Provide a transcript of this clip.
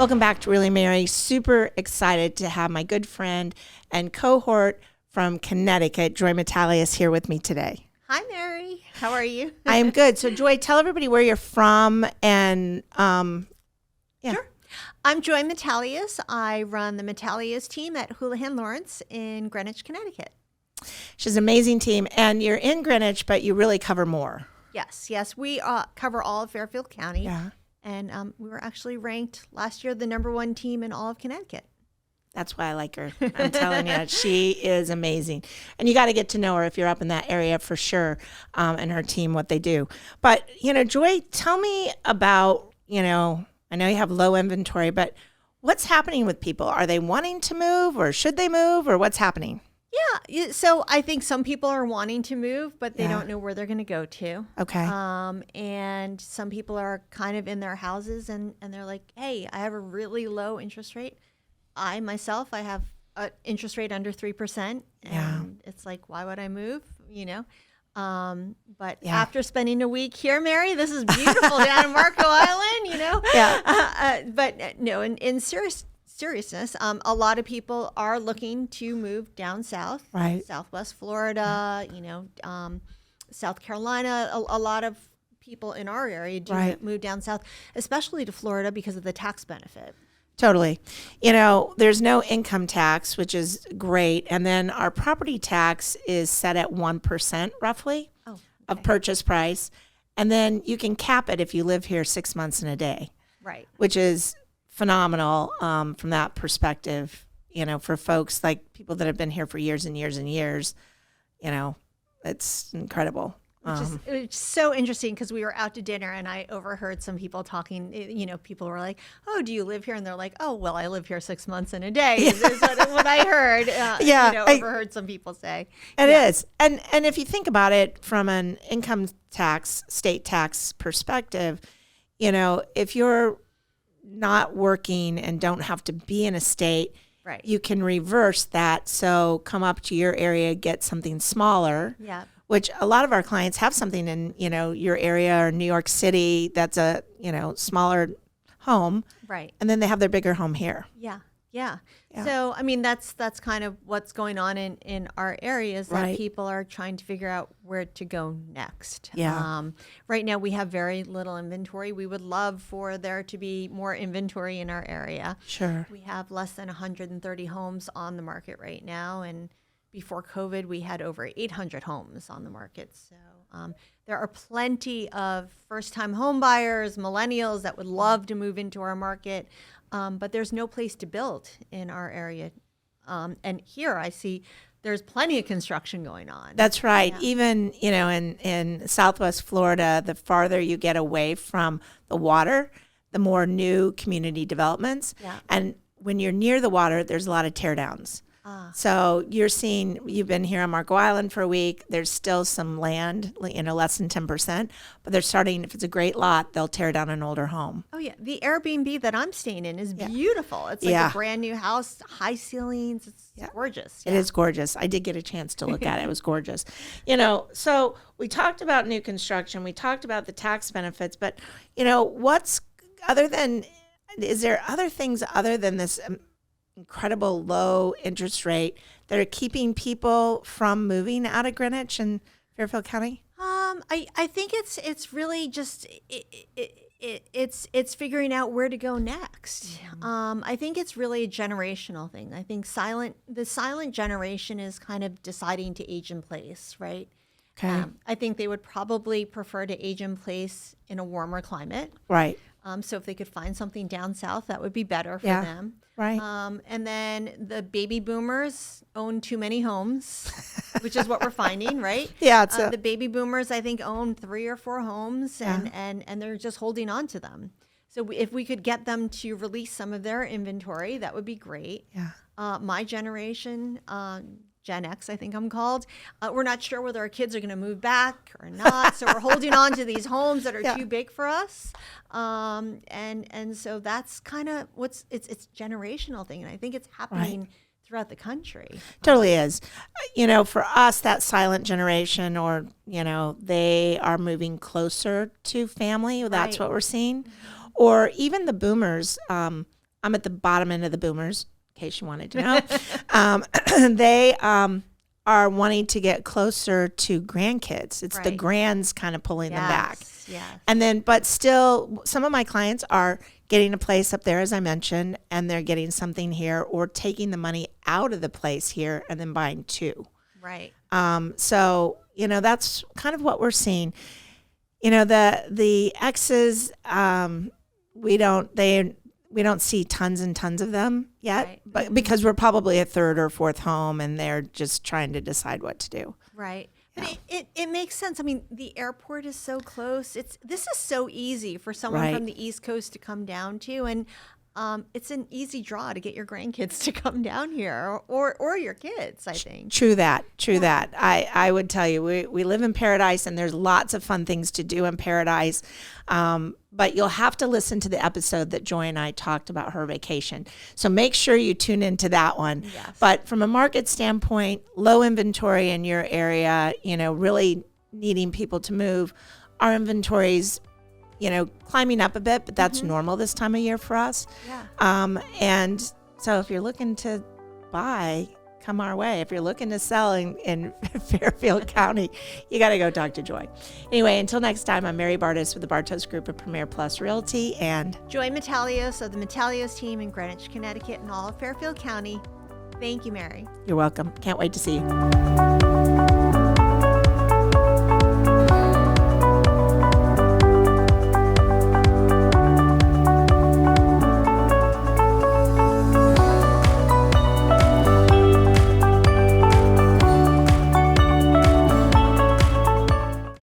Welcome back to Really Mary. Super excited to have my good friend and cohort from Connecticut, Joy Metalios, here with me today. Hi, Mary. How are you? I am good. So, Joy, tell everybody where you're from and, Sure. I'm Joy Metalios. I run the Metalios Team at Houlihan Lawrence in Greenwich, Connecticut. She's an amazing team. And you're in Greenwich, but you really cover more. Yes. We cover all of Fairfield County. Yeah. And we were actually ranked last year the #1 team in all of Connecticut. That's why I like her. I'm telling you, she is amazing. And you got to get to know her if you're up in that area for sure, and her team, what they do. But, Joy, tell me about, I know you have low inventory, but what's happening with people? Are they wanting to move or should they move or what's happening? Yeah. So I think some people are wanting to move, but they don't know where they're going to go to. Okay. And some people are kind of in their houses and they're like, hey, I have a really low interest rate. I have an interest rate under 3%. And it's like, why would I move? But after spending a week here, Mary, this is beautiful down in Marco Island, Yeah. But no, in seriousness, a lot of people are looking to move down south, right? Southwest Florida, South Carolina. A lot of people in our area do move down south, especially to Florida because of the tax benefit. Totally. There's no income tax, which is great. And then our property tax is set at 1% roughly of purchase price. And then you can cap it if you live here 6 months and a day. Right. Which is phenomenal from that perspective, for folks like people that have been here for years and years and years, it's incredible. It's so interesting because we were out to dinner and I overheard some people talking, people were like, oh, do you live here? And they're like, oh, well, I live here 6 months in a day is what I heard, overheard some people say. It is. And if you think about it from an income tax, state tax perspective, if you're not working and don't have to be in a state, right, you can reverse that. So come up to your area, get something smaller. Yeah. Which a lot of our clients have something in, your area or New York City that's a, smaller home. Right. And then they have their bigger home here. Yeah. So, that's kind of what's going on in our areas that people are trying to figure out where to go next. Yeah. Right now we have very little inventory. We would love for there to be more inventory in our area. Sure. We have less than 130 homes on the market right now. And before COVID, we had over 800 homes on the market. So there are plenty of first-time home buyers, millennials that would love to move into our market, but there's no place to build in our area. And here I see there's plenty of construction going on. That's right. Yeah. Even, in Southwest Florida, the farther you get away from the water, the more new community developments. Yeah. And when you're near the water, there's a lot of tear downs. So you've been here on Marco Island for a week. There's still some land, less than 10%, but they're starting, if it's a great lot, they'll tear down an older home. Oh yeah. The Airbnb that I'm staying in is beautiful. It's like a brand new house, high ceilings. It's gorgeous. It is gorgeous. I did get a chance to look at it. It was gorgeous. So we talked about new construction. We talked about the tax benefits, but is there other things other than this incredible low interest rate that are keeping people from moving out of Greenwich and Fairfield County? I think it's really just it's figuring out where to go next. Mm-hmm. I think it's really a generational thing. I think the silent generation is kind of deciding to age in place, right? Okay. I think they would probably prefer to age in place in a warmer climate. Right. So if they could find something down south, that would be better for them. Right. And then the baby boomers own too many homes, which is what we're finding, right? Yeah. The baby boomers, I think, own 3 or 4 homes, and they're just holding on to them. So if we could get them to release some of their inventory, that would be great. Yeah. My generation, Gen X, I think I'm called. We're not sure whether our kids are going to move back or not. So we're holding on to these homes that are too big for us. And so that's kind of it's generational thing. And I think it's happening throughout the country. Totally is. For us, that silent generation, or, they are moving closer to family. That's what we're seeing. Mm-hmm. Or even the boomers, I'm at the bottom end of the boomers, in case you wanted to know. They are wanting to get closer to grandkids. It's the Right. grands kind of pulling them back. Yes. And then, but still, some of my clients are getting a place up there, as I mentioned, and they're getting something here or taking the money out of the place here and then buying two. Right. So, that's kind of what we're seeing. The exes, we don't see tons and tons of them yet, Right. but because we're probably a third or fourth home and they're just trying to decide what to do. Right. But it makes sense. I mean, the airport is so close. This is so easy for someone Right. from the East Coast to come down to, and it's an easy draw to get your grandkids to come down here or your kids, I think. True that. I would tell you, we live in paradise and there's lots of fun things to do in paradise. But you'll have to listen to the episode that Joy and I talked about her vacation. So make sure you tune into that one. Yes. But from a market standpoint, low inventory in your area, really needing people to move. Our inventory's, climbing up a bit, but that's normal this time of year for us. Yeah. And so if you're looking to buy, come our way. If you're looking to sell in Fairfield County, you got to go talk to Joy. Anyway, until next time, I'm Mary Bartos with the Bartos Group of Premier Plus Realty and Joy Metalios of the Metalios Team in Greenwich, Connecticut, and all of Fairfield County. Thank you, Mary. you're welcome. Can't wait to see you.